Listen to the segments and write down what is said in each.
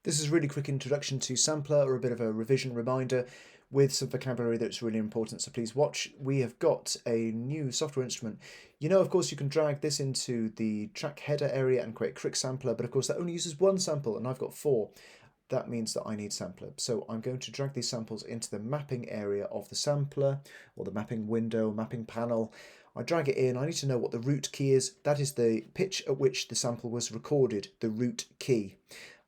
This is a really quick introduction to Sampler, or a bit of a revision reminder with some vocabulary that's really important, so please watch. We have got a new software instrument. You know, of course, you can drag this into the track header area and create Crick Sampler, but of course that only uses one sample, and I've got four. That means that I need Sampler. So I'm going to drag these samples into the mapping area of the sampler, or the mapping window, mapping panel. I drag it in. I need to know what the root key is. That is the pitch at which the sample was recorded, the root key.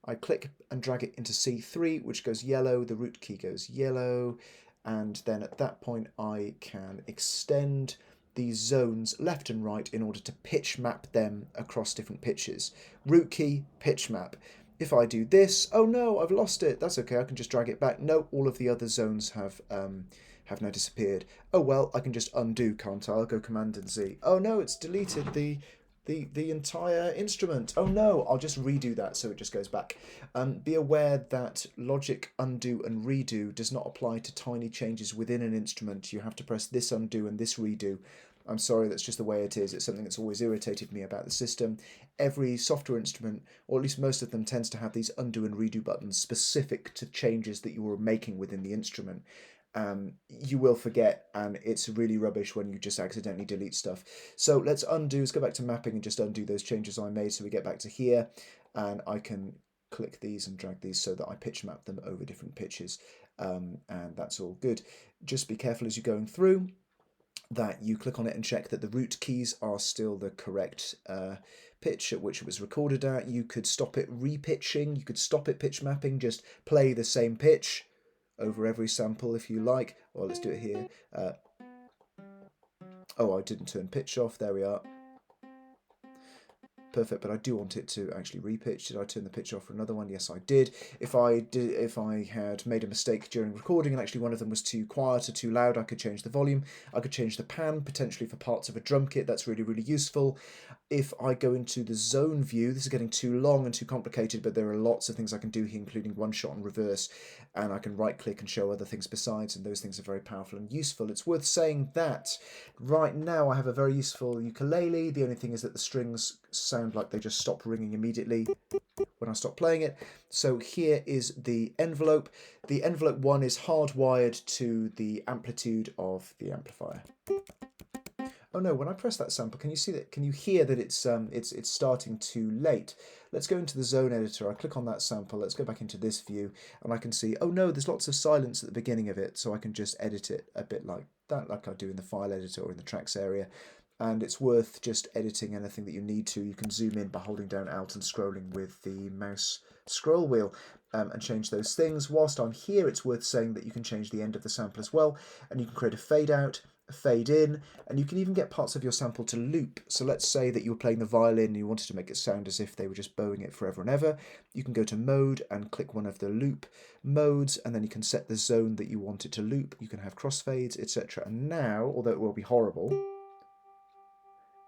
I click and drag it into C3, which goes yellow, the root key goes yellow, and then at that point I can extend these zones left and right in order to pitch map them across different pitches. Root key, pitch map. If I do this, oh no, I've lost it. That's okay, I can just drag it back. No, all of the other zones have now disappeared. Oh well, I can just undo, can't I? I'll go Command and Z. Oh no, it's deleted the entire instrument. Oh no, I'll just redo that so it just goes back. Be aware that logic undo and redo does not apply to tiny changes within an instrument. You have to press this undo and this redo. I'm sorry, that's just the way it is. It's something that's always irritated me about the system. Every software instrument, or at least most of them, tends to have these undo and redo buttons specific to changes that you are making within the instrument. You will forget, and it's really rubbish when you just accidentally delete stuff. So let's undo, let's go back to mapping and just undo those changes I made so we get back to here, and I can click these and drag these so that I pitch map them over different pitches, and that's all good. Just be careful as you're going through that you click on it and check that the root keys are still the correct pitch at which it was recorded at. You could stop it repitching, you could stop it pitch mapping, just play the same pitch over every sample if you like. Or let's do it here. Oh, I didn't turn pitch off. There we are. Perfect, but I do want it to actually repitch. Did I turn the pitch off for another one? Yes, I did. If I had made a mistake during recording and actually one of them was too quiet or too loud, I could change the volume. I could change the pan, potentially for parts of a drum kit. That's really, really useful. If I go into the zone view, this is getting too long and too complicated, but there are lots of things I can do here, including one shot and reverse, and I can right click and show other things besides, and those things are very powerful and useful. It's worth saying that right now I have a very useful ukulele. The only thing is that the strings sound like they just stop ringing immediately when I stop playing it. So here is the envelope. The envelope 1 is hardwired to the amplitude of the amplifier. Oh no, when I press that sample, can you see that? Can you hear that it's starting too late? Let's go into the zone editor. I click on that sample. Let's go back into this view, and I can see, oh no, there's lots of silence at the beginning of it, so I can just edit it a bit like that, like I do in the file editor or in the tracks area. And it's worth just editing anything that you need to. You can zoom in by holding down Alt and scrolling with the mouse scroll wheel, and change those things. Whilst I'm here, it's worth saying that you can change the end of the sample as well, and you can create a fade out, a fade in, and you can even get parts of your sample to loop. So let's say that you were playing the violin and you wanted to make it sound as if they were just bowing it forever and ever. You can go to mode and click one of the loop modes, and then you can set the zone that you want it to loop. You can have crossfades, etc. And now, although it will be horrible,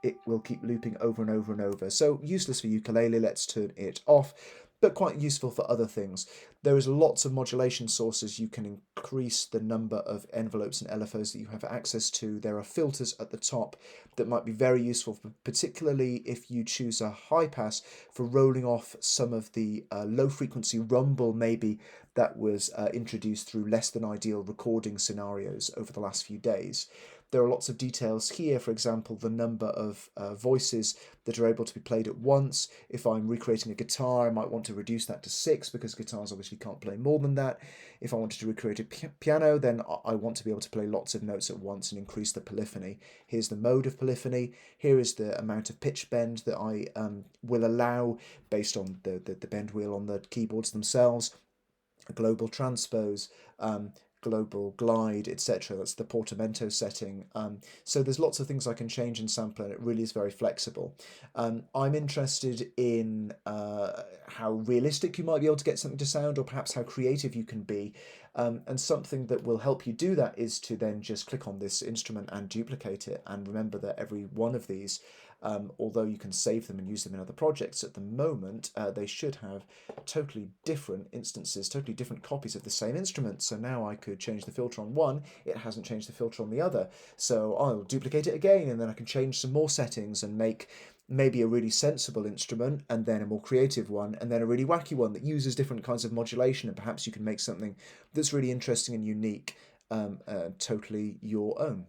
it will keep looping over and over and over. So useless for ukulele, let's turn it off, but quite useful for other things. There is lots of modulation sources. You can increase the number of envelopes and LFOs that you have access to. There are filters at the top that might be very useful, particularly if you choose a high pass for rolling off some of the low frequency rumble maybe that was introduced through less than ideal recording scenarios over the last few days. There are lots of details here, for example, the number of voices that are able to be played at once. If I'm recreating a guitar, I might want to reduce that to 6 because guitars obviously can't play more than that. If I wanted to recreate a piano, then I want to be able to play lots of notes at once and increase the polyphony. Here's the mode of polyphony. Here is the amount of pitch bend that I will allow based on the bend wheel on the keyboards themselves. A global transpose, global glide, etc. That's the portamento setting. So there's lots of things I can change in Sampler, and it really is very flexible. I'm interested in how realistic you might be able to get something to sound, or perhaps how creative you can be. And something that will help you do that is to then just click on this instrument and duplicate it. And remember that every one of these although you can save them and use them in other projects, at the moment they should have totally different instances, totally different copies of the same instrument. So now I could change the filter on one, it hasn't changed the filter on the other. So I'll duplicate it again, and then I can change some more settings and make maybe a really sensible instrument, and then a more creative one, and then a really wacky one that uses different kinds of modulation, and perhaps you can make something that's really interesting and unique, totally your own.